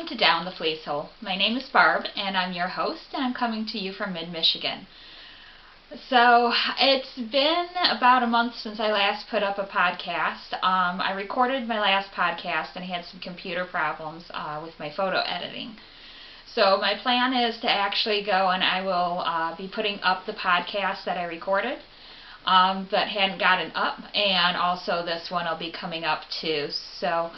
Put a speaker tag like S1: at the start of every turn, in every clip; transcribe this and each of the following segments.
S1: to Down the Fleece Hole. My name is Barb and I'm your host, and I'm coming to you from mid-Michigan. So it's been about a month since I last put up a podcast. I recorded my last podcast and I had some computer problems with my photo editing. So my plan is to actually go and I will be putting up the podcast that I recorded that hadn't gotten up, and also this one will be coming up too. So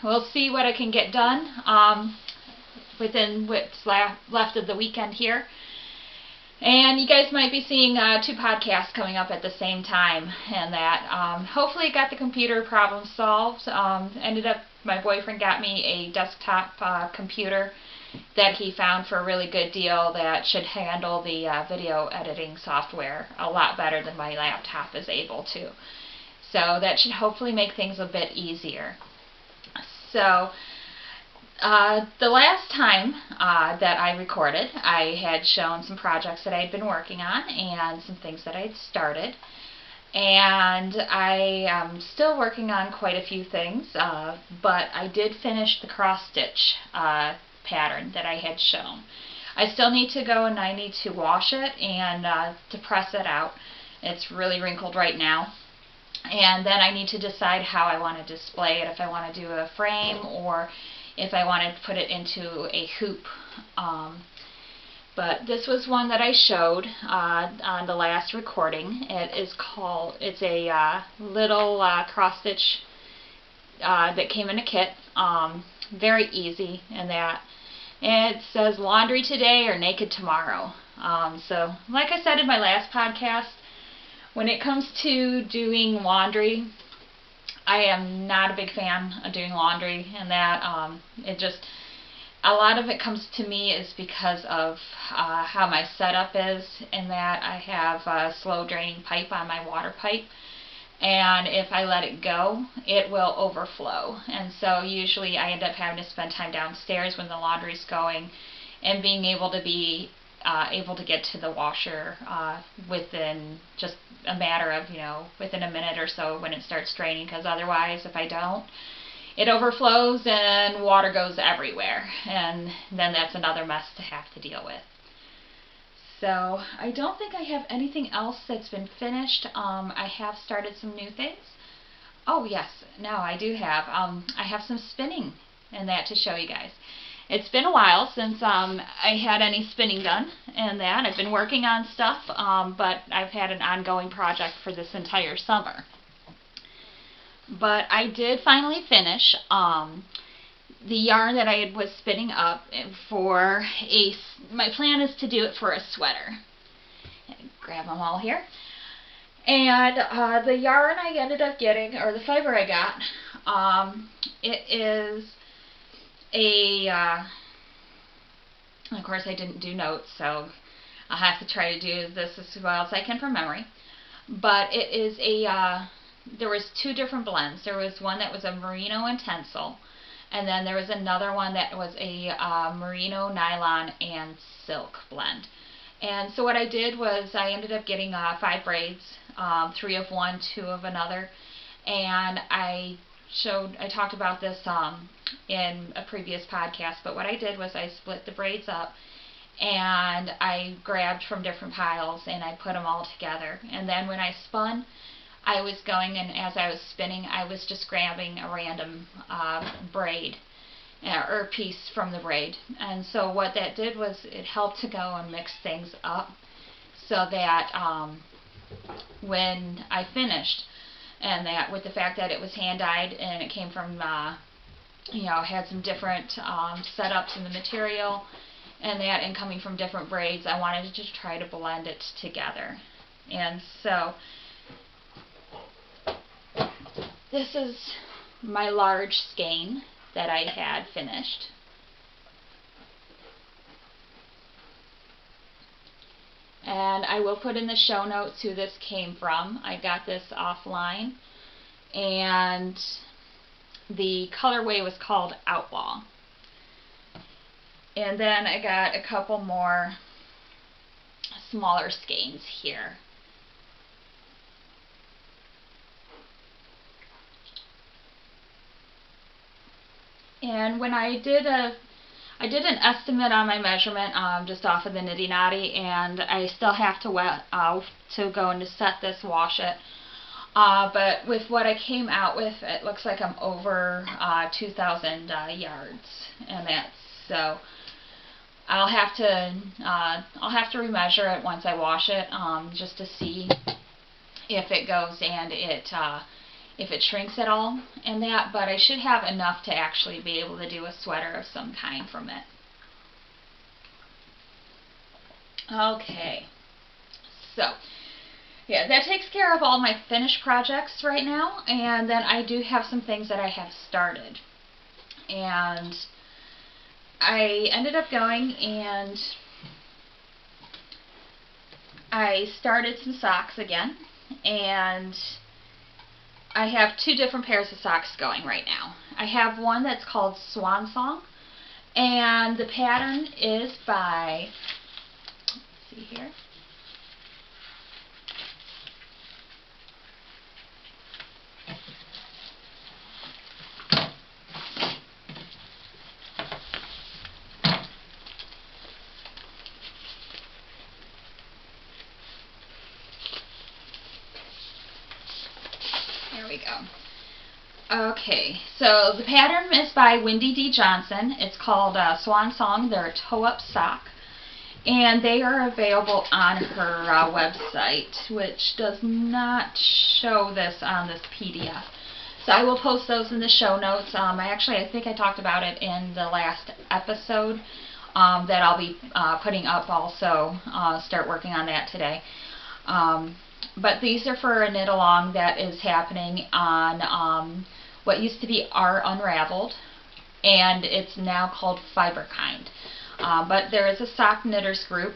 S1: we'll see what I can get done within what's left of the weekend here. And you guys might be seeing two podcasts coming up at the same time, and that hopefully got the computer problem solved. Ended up, my boyfriend got me a desktop computer that he found for a really good deal that should handle the video editing software a lot better than my laptop is able to. So that should hopefully make things a bit easier. So the last time that I recorded, I had shown some projects that I had been working on and some things that I had started. And I am still working on quite a few things, but I did finish the cross-stitch pattern that I had shown. I still need to go and I need to wash it and to press it out. It's really wrinkled right now. And then I need to decide how I want to display it, if I want to do a frame or if I wanted to put it into a hoop. But this was one that I showed on the last recording. It's a little cross-stitch that came in a kit. Very easy in that. It says laundry today or naked tomorrow. So like I said in my last podcast, when it comes to doing laundry, I am not a big fan of doing laundry, and that a lot of it comes to me is because of how my setup is, in that I have a slow draining pipe on my water pipe, and if I let it go, it will overflow. And so usually I end up having to spend time downstairs when the laundry's going and being able to be able to get to the washer within just a matter of, within a minute or so when it starts draining, because otherwise if I don't, it overflows and water goes everywhere, and then that's another mess to have to deal with. So I don't think I have anything else that's been finished. I have started some new things. Oh yes, no, I do have. I have some spinning and that to show you guys. It's been a while since I had any spinning done, and that I've been working on stuff, but I've had an ongoing project for this entire summer. But I did finally finish the yarn that I was spinning up for my plan is to do it for a sweater. Grab them all here. And the yarn I ended up getting, or the fiber I got, it is of course I didn't do notes, so I'll have to try to do this as well as I can from memory. But it is there was two different blends. There was one that was a merino and tencel, and then there was another one that was a merino, nylon, and silk blend. And so what I did was I ended up getting 5 braids, 3 of one, 2 of another, and I talked about this in a previous podcast, but what I did was I split the braids up and I grabbed from different piles and I put them all together. And then when I spun, I was going, and as I was spinning, I was just grabbing a random braid or piece from the braid. And so what that did was it helped to go and mix things up so that when I finished, and that with the fact that it was hand dyed and it came from had some different setups in the material, and coming from different braids, I wanted to just try to blend it together. And so this is my large skein that I had finished. And I will put in the show notes who this came from. I got this offline, and the colorway was called Outlaw. And then I got a couple more smaller skeins here. And when I did an estimate on my measurement just off of the Nitty Notty, and I still have to go and to set this, wash it. But with what I came out with, it looks like I'm over 2,000 yards, and that's so. I'll have to remeasure it once I wash it, just to see if it goes and if it shrinks at all and that. But I should have enough to actually be able to do a sweater of some kind from it. Okay, so yeah, that takes care of all my finished projects right now, and then I do have some things that I have started. And I ended up going and I started some socks again, and I have two different pairs of socks going right now. I have one that's called Swan Song, and the pattern is by, let's see here, there we go. Okay, so the pattern is by Wendy D. Johnson. It's called Swan Song. They're a toe-up sock, and they are available on her website, which does not show this on this PDF. So I will post those in the show notes. I think I talked about it in the last episode that I'll be putting up also. Start working on that today. But these are for a knit along that is happening on what used to be Our Unraveled, and it's now called Fiber Kind. But there is a sock knitters group,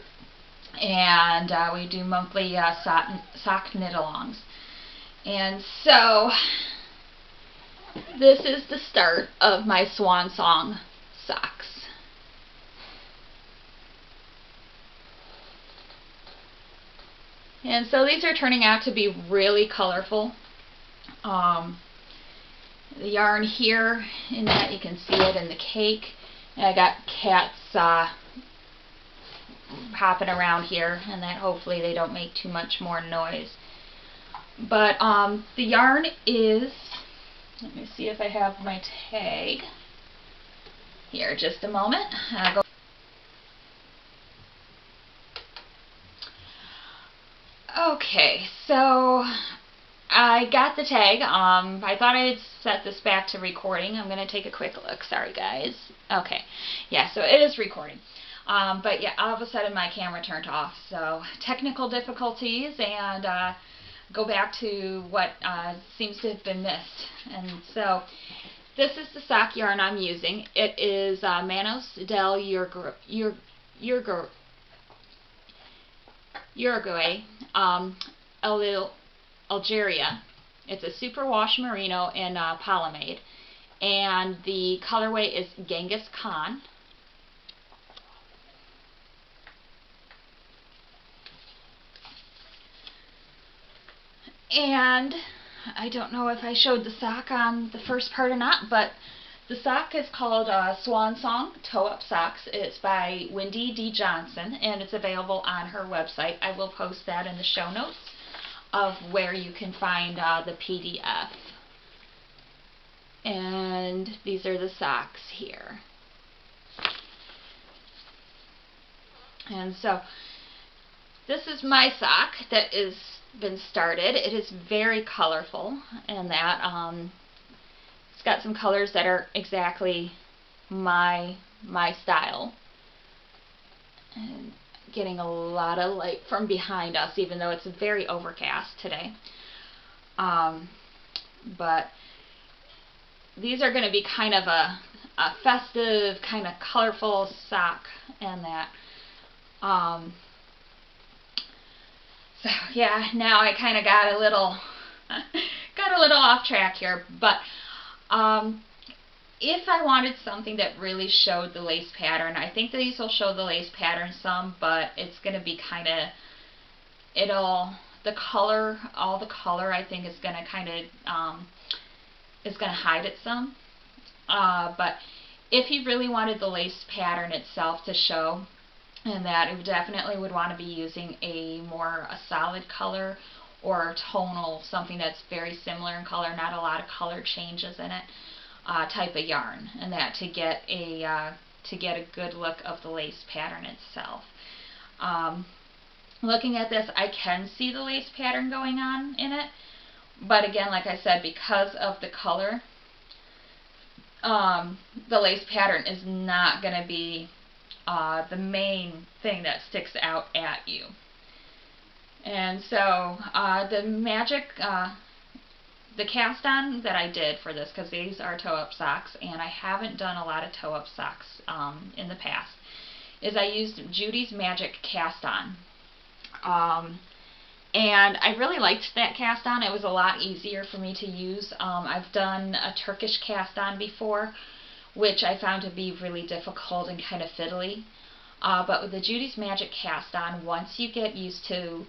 S1: and we do monthly sock knit alongs. And so this is the start of my Swan Song socks. And so these are turning out to be really colorful. The yarn here, in that you can see it in the cake. And I got cats hopping around here, and that hopefully they don't make too much more noise. But the yarn is, let me see if I have my tag here, just a moment. Okay, so I got the tag. I thought I'd set this back to recording. I'm going to take a quick look. Sorry, guys. Okay. Yeah, so it is recording. But yeah, all of a sudden my camera turned off. So technical difficulties, and go back to what seems to have been missed. And so this is the sock yarn I'm using. It is Manos del Uruguay, Algeria. It's a superwash merino in polyamide, and the colorway is Genghis Khan. And I don't know if I showed the sock on the first part or not, but the sock is called Swan Song Toe-Up Socks. It's by Wendy D. Johnson, and it's available on her website. I will post that in the show notes of where you can find the PDF. And these are the socks here. And so this is my sock that is been started. It is very colorful, and that it's got some colors that are exactly my style. And getting a lot of light from behind us, even though it's very overcast today. But these are going to be kind of a festive, kind of colorful sock, and that. So yeah, now I kind of got a little off track here, but if I wanted something that really showed the lace pattern, I think these will show the lace pattern some, but it's going to be kind of, all the color I think is going to kind of, is going to hide it some. But If you really wanted the lace pattern itself to show, and that it definitely would want to be using a solid color or tonal, something that's very similar in color, not a lot of color changes in it, type of yarn, and that to get a good look of the lace pattern itself. Looking at this, I can see the lace pattern going on in it, but again, like I said, because of the color, the lace pattern is not going to be the main thing that sticks out at you. And so the cast on that I did for this, because these are toe-up socks, and I haven't done a lot of toe-up socks in the past, is I used Judy's Magic cast on. And I really liked that cast on. It was a lot easier for me to use. I've done a Turkish cast on before, which I found to be really difficult and kind of fiddly. But with the Judy's Magic cast on, once you get used to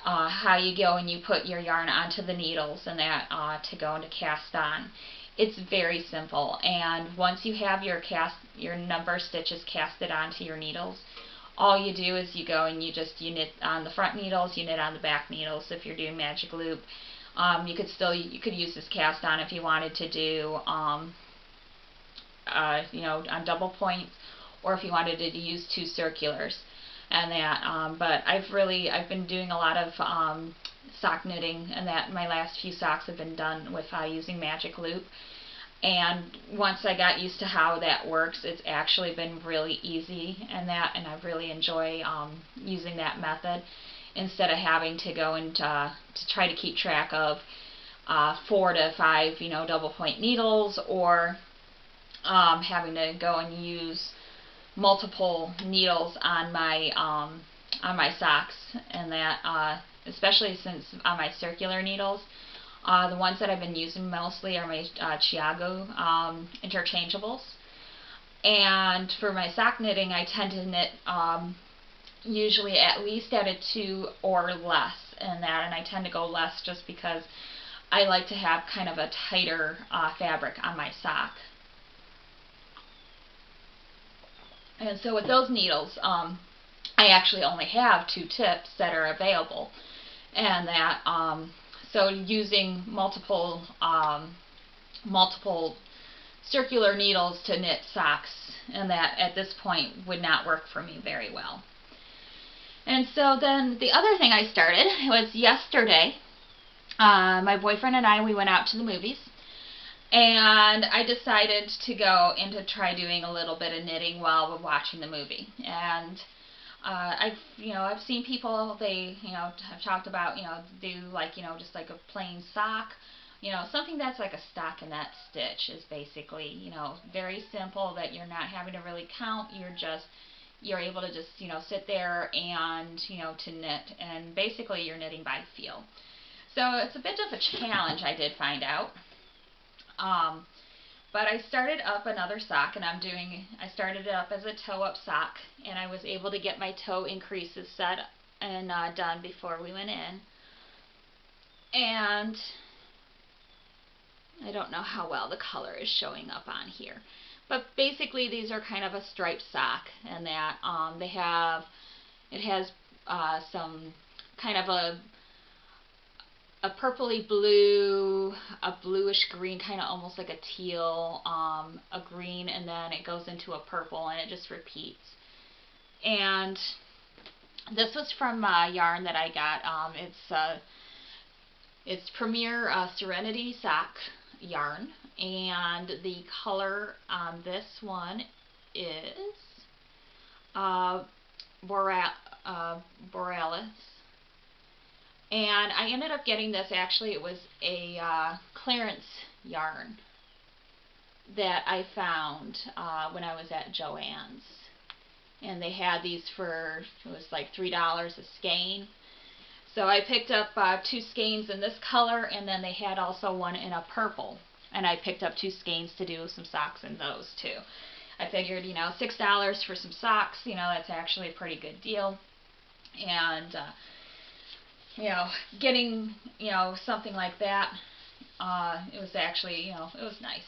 S1: how you go and you put your yarn onto the needles and that to go into cast on, it's very simple. And once you have your number of stitches casted onto your needles, all you do is you go and you knit on the front needles, you knit on the back needles. If you're doing magic loop, you could use this cast on if you wanted to do on double points, or if you wanted to use 2 circulars and that. But I've been doing a lot of sock knitting, and that my last few socks have been done with using magic loop. And once I got used to how that works, it's actually been really easy, and I really enjoy using that method instead of having to go and to try to keep track of 4 to 5 double point needles, or having to go and use multiple needles on my socks, and that especially since on my circular needles. The ones that I've been using mostly are my Chiago interchangeables. And for my sock knitting, I tend to knit usually at least at a 2 or less in that, and I tend to go less just because I like to have kind of a tighter fabric on my sock. And so with those needles, I actually only have 2 tips that are available, and that so using multiple circular needles to knit socks, and that at this point would not work for me very well. And so then the other thing I started was yesterday. My boyfriend and I, we went out to the movies, and I decided to go and to try doing a little bit of knitting while we're watching the movie. And I've seen people, they have talked about do like just like a plain sock, something that's like a stockinette stitch is basically very simple, that you're not having to really count, you're able to just sit there and to knit, and basically you're knitting by feel. So it's a bit of a challenge, I did find out. But I started up another sock, and I started it up as a toe-up sock, and I was able to get my toe increases set and done before we went in. And I don't know how well the color is showing up on here, but basically these are kind of a striped sock, and that it has some kind of a purpley blue, a bluish green, kind of almost like a teal, a green, and then it goes into a purple, and it just repeats. And this was from yarn that I got. It's Premier Serenity sock yarn, and the color on this one is Borealis. And I ended up getting this, actually it was a clearance yarn that I found when I was at Joann's. And they had these for, it was like $3 a skein. So I picked up 2 skeins in this color, and then they had also one in a purple. And I picked up 2 skeins to do some socks in those too. I figured, $6 for some socks, that's actually a pretty good deal. And getting, something like that, it was actually, it was nice.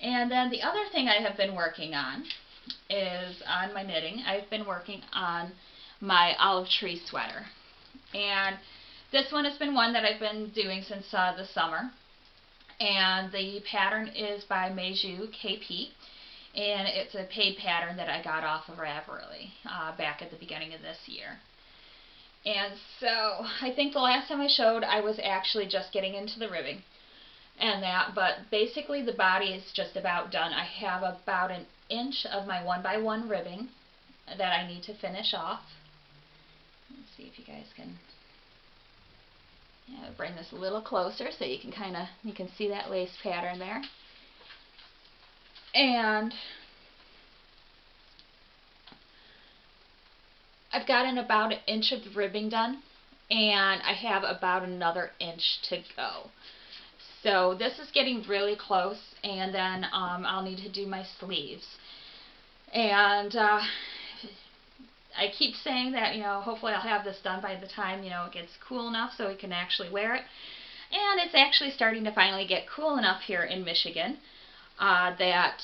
S1: And then the other thing I have been working on is on my knitting. I've been working on my olive tree sweater. And this one has been one that I've been doing since the summer. And the pattern is by Meiju KP. And it's a paid pattern that I got off of Ravelry back at the beginning of this year. And so I think the last time I showed I was actually just getting into the ribbing and that, but basically the body is just about done. I have about an inch of my 1x1 ribbing that I need to finish off. Let's see if you guys can bring this a little closer so you can see that lace pattern there. And I've gotten about an inch of the ribbing done, and I have about another inch to go. So this is getting really close, and then I'll need to do my sleeves. And I keep saying that, hopefully I'll have this done by the time, it gets cool enough so we can actually wear it. And it's actually starting to finally get cool enough here in Michigan that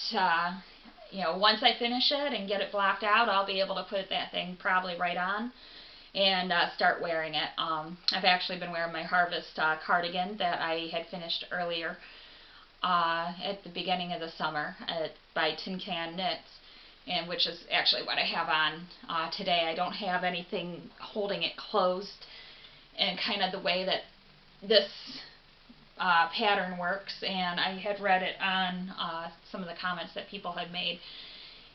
S1: once I finish it and get it blocked out, I'll be able to put that thing probably right on and start wearing it. I've actually been wearing my Harvest cardigan that I had finished earlier at the beginning of the summer by Tin Can Knits, and which is actually what I have on today. I don't have anything holding it closed, and kind of the way that this pattern works, and I had read it on some of the comments that people had made,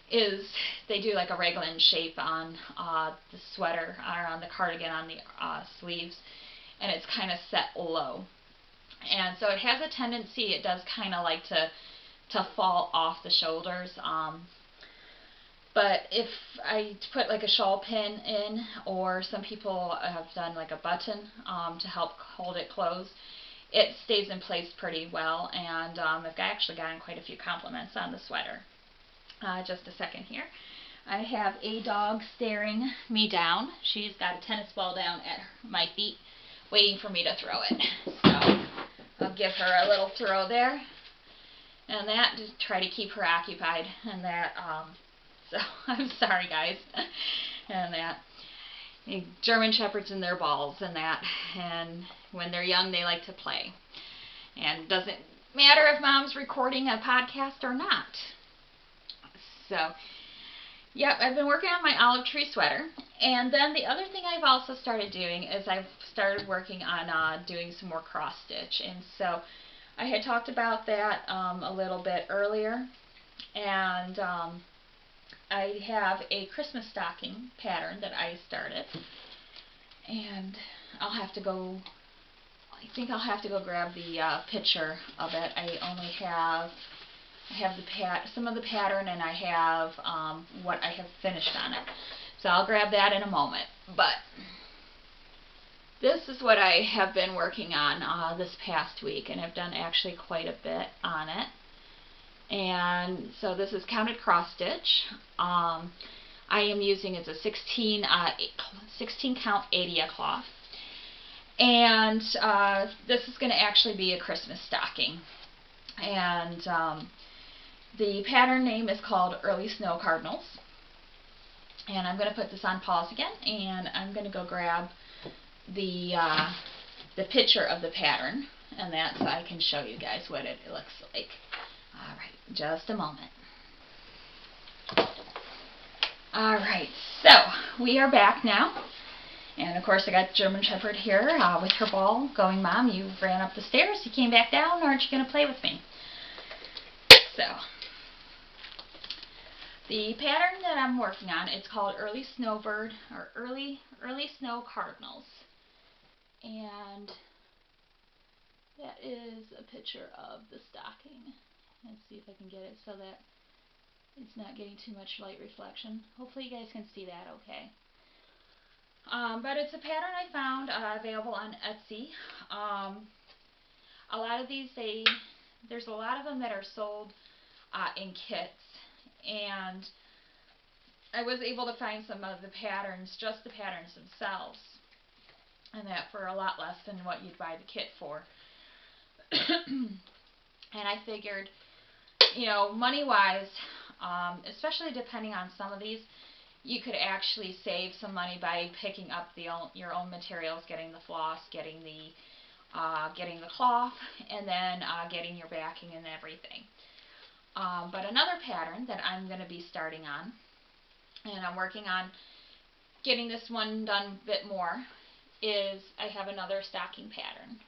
S1: is they do like a raglan shape on the sweater or on the cardigan on the sleeves, and it's kind of set low, and so it has a tendency, it does kind of like to fall off the shoulders, but if I put like a shawl pin in, or some people have done like a button to help hold it closed, it stays in place pretty well, and I've actually gotten quite a few compliments on the sweater. Just a second here. I have a dog staring me down. She's got a tennis ball down at my feet waiting for me to throw it. So I'll give her a little throw there, and that, just try to keep her occupied, and that, so I'm sorry guys, and that. German Shepherds and their balls and that, and when they're young they like to play, and it doesn't matter if mom's recording a podcast or not. So yep, I've been working on my olive tree sweater, and then the other thing I've also started doing is I've started working on doing some more cross stitch, and so I had talked about that a little bit earlier, and I have a Christmas stocking pattern that I started, and I think I'll have to go grab the picture of it. I have some of the pattern, and I have what I have finished on it. So I'll grab that in a moment. But this is what I have been working on this past week, and I've done actually quite a bit on it. And so this is counted cross stitch. I am using, it's a 16 count 80 cloth, and this is going to actually be a Christmas stocking, and the pattern name is called Early Snow Cardinals. And I'm going to put this on pause again, and I'm going to go grab the picture of the pattern, and that, so I can show you guys what it looks like. Alright, just a moment. Alright, so we are back now. And of course I got German Shepherd here with her ball going, Mom, you ran up the stairs, you came back down, aren't you going to play with me? So, the pattern that I'm working on, it's called Early Snowbird, or Early Snow Cardinals. And that is a picture of the stocking. Let's see if I can get it so that it's not getting too much light reflection. Hopefully you guys can see that okay. But it's a pattern I found available on Etsy. A lot of these, there's a lot of them that are sold in kits, and I was able to find some of the patterns, just the patterns themselves, and that for a lot less than what you'd buy the kit for. And I figured, you know, money-wise, especially depending on some of these, you could actually save some money by picking up your own materials, getting the floss, getting the cloth, and then getting your backing and everything. But another pattern that I'm going to be starting on, and I'm working on getting this one done a bit more, is I have another stocking pattern.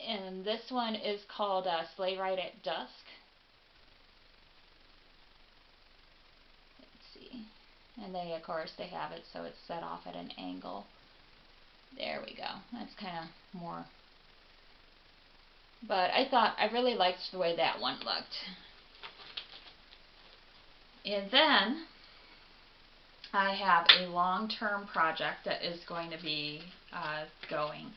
S1: And this one is called Sleigh Ride at Dusk. Let's see. And they, of course, they have it so it's set off at an angle. There we go. That's kind of more. But I really liked the way that one looked. And then I have a long-term project that is going to be going.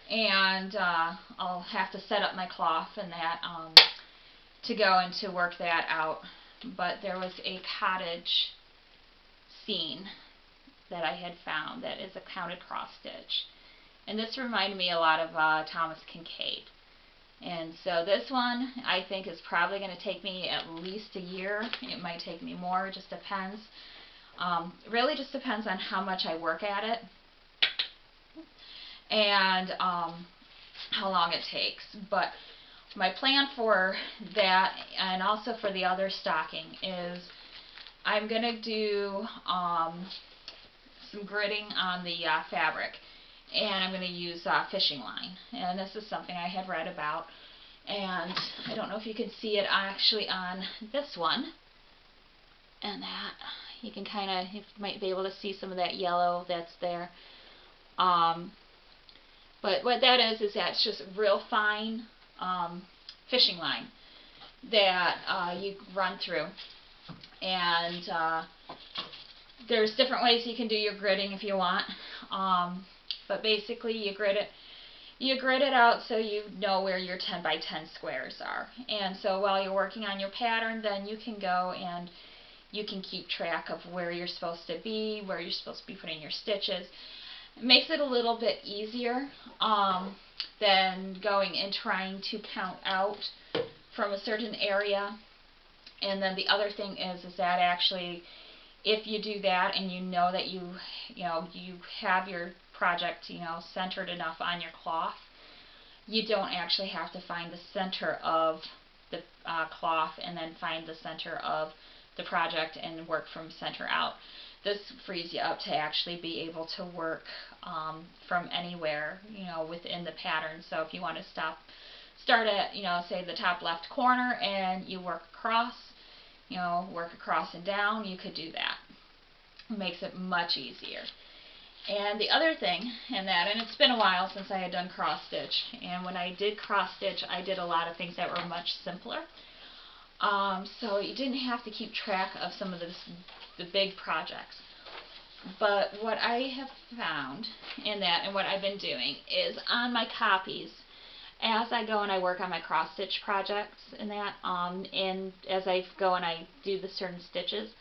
S1: And I'll have to set up my cloth and that to go and to work that out. But there was a cottage scene that I had found that is a counted cross stitch. And this reminded me a lot of Thomas Kincaid. And so this one I think is probably going to take me at least a year. It might take me more, it just depends. Really just depends on how much I work at it and how long it takes. But my plan for that, and also for the other stocking, is I'm going to do some gridding on the fabric, and I'm going to use fishing line. And this is something I had read about, and I don't know if you can see it actually on this one, and that you can kind of, you might be able to see some of that yellow that's there. But what that is that's just real fine fishing line that you run through. And there's different ways you can do your gridding if you want. But basically you grid it out so you know where your 10 by 10 squares are. And so while you're working on your pattern, then you can go and you can keep track of where you're supposed to be, where you're supposed to be putting your stitches. It makes it a little bit easier than going and trying to count out from a certain area. And then the other thing is that actually, if you do that and you know that you have your project centered enough on your cloth, you don't actually have to find the center of the cloth and then find the center of the project and work from center out. This frees you up to actually be able to work from anywhere, within the pattern. So if you want to start at, say the top left corner and you work across, and down, you could do that. It makes it much easier. And the other thing and it's been a while since I had done cross stitch, and when I did cross stitch, I did a lot of things that were much simpler. So you didn't have to keep track of some of the big projects. But what I have found in that, and what I've been doing, is on my copies, as I go and I work on my cross stitch projects and that, and as I go and I do the certain stitches,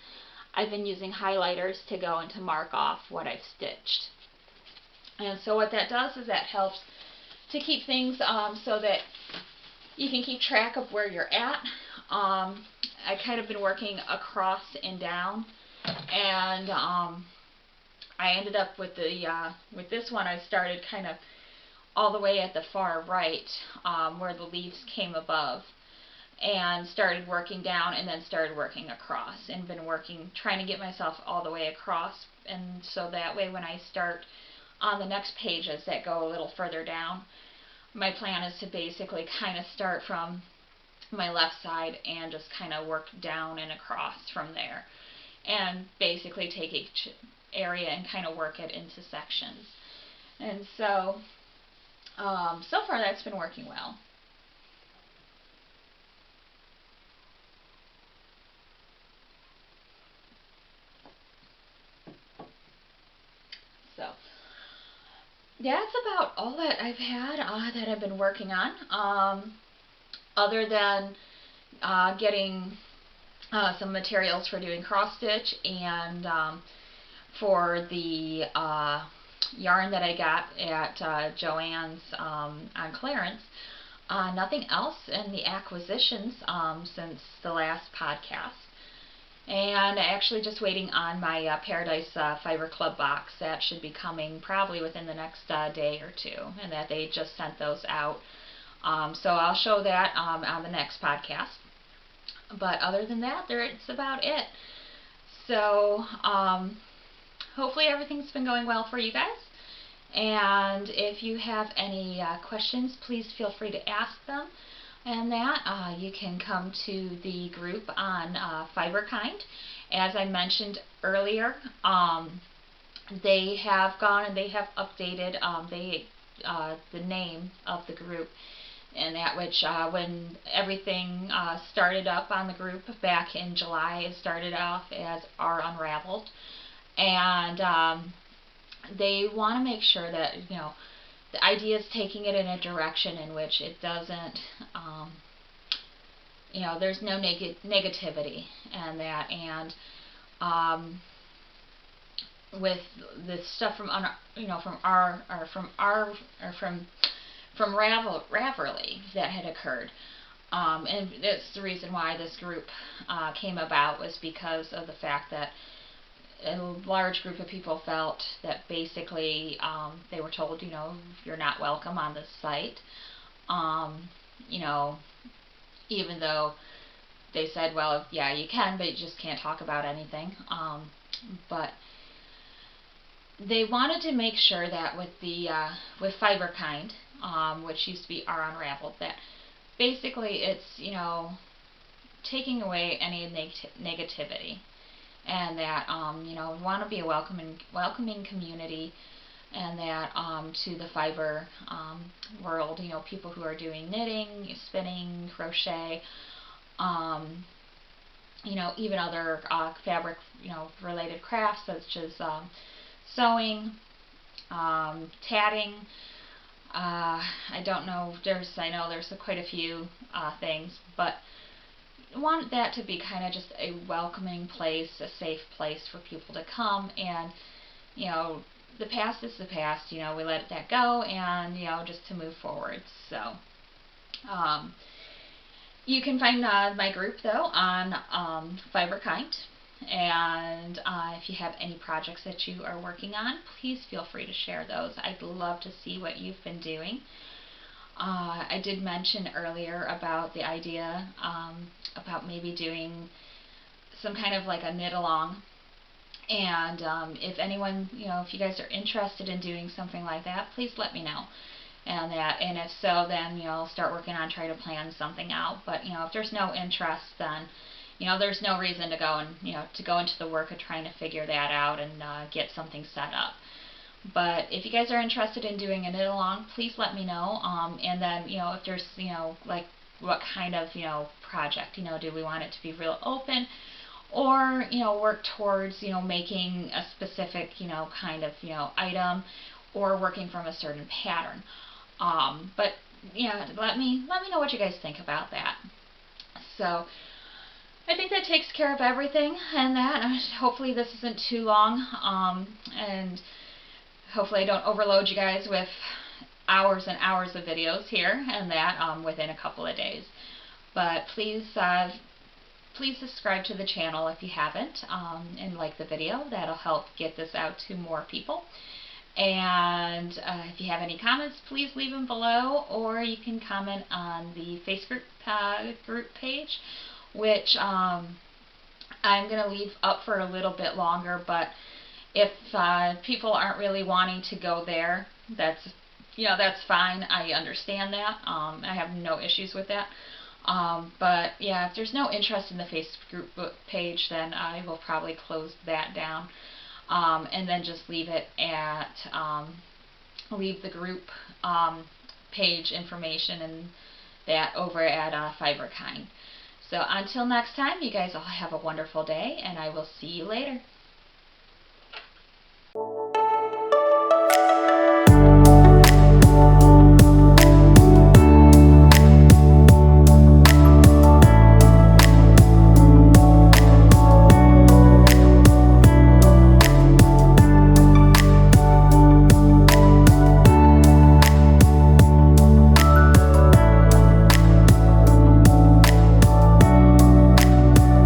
S1: I've been using highlighters to go and to mark off what I've stitched. And so what that does is that helps to keep things so that you can keep track of where you're at. I kind of been working across and down, and I ended up with with this one. I started kind of all the way at the far right, where the leaves came above, and started working down, and then started working across, and been trying to get myself all the way across, and so that way when I start on the next pages that go a little further down, my plan is to basically kind of start from my left side and just kind of work down and across from there, and basically take each area and kind of work it into sections. And so so far that's been working well. So that's about all that I've had that I've been working on, other than getting some materials for doing cross stitch, and for the yarn that I got at Joann's on clearance. Nothing else in the acquisitions since the last podcast. And actually just waiting on my Paradise Fiber Club box. That should be coming probably within the next day or two, and that they just sent those out. So I'll show that on the next podcast. But other than that, it's about it. So hopefully everything's been going well for you guys. And if you have any questions, please feel free to ask them. And that you can come to the group on Fiberkind. As I mentioned earlier, they have gone and they have updated the name of the group, and that which when everything started up on the group back in July, it started off as Are Unraveled, and they want to make sure that the idea is taking it in a direction in which it doesn't, there's no negativity and that, and with the stuff from Ravelry that had occurred, and that's the reason why this group came about, was because of the fact that a large group of people felt that basically they were told, you're not welcome on this site. Even though they said, well, yeah, you can, but you just can't talk about anything. But they wanted to make sure that with Fiberkind, which used to be Are Unraveled, that basically it's, taking away any negativity. And that we want to be a welcoming community, and that to the fiber world, people who are doing knitting, spinning, crochet, even other fabric related crafts such as sewing, tatting. I know there's quite a few things, but want that to be kind of just a welcoming place, a safe place for people to come, and the past is the past, we let that go, and just to move forward. So you can find my group though on Fiberkind, and if you have any projects that you are working on, please feel free to share those. I'd love to see what you've been doing. I did mention earlier about the idea about maybe doing some kind of like a knit along, and if anyone, if you guys are interested in doing something like that, please let me know. And if so, then I'll start working on trying to plan something out. But if there's no interest, then there's no reason to go and to go into the work of trying to figure that out and get something set up. But if you guys are interested in doing a knit along, please let me know. And then, if there's, like what kind of, project, do we want it to be real open, or, work towards, making a specific, kind of, item, or working from a certain pattern. But, let me know what you guys think about that. So I think that takes care of everything, and that, hopefully this isn't too long, and hopefully I don't overload you guys with hours and hours of videos here, and that within a couple of days. But please subscribe to the channel if you haven't, and like the video. That'll help get this out to more people. And if you have any comments, please leave them below, or you can comment on the Facebook group page, which I'm going to leave up for a little bit longer. But if people aren't really wanting to go there, that's fine. I understand that. I have no issues with that. But yeah, if there's no interest in the Facebook page, then I will probably close that down, and then just leave it at leave the group page information and that over at Fiberkind. So until next time, you guys all have a wonderful day, and I will see you later.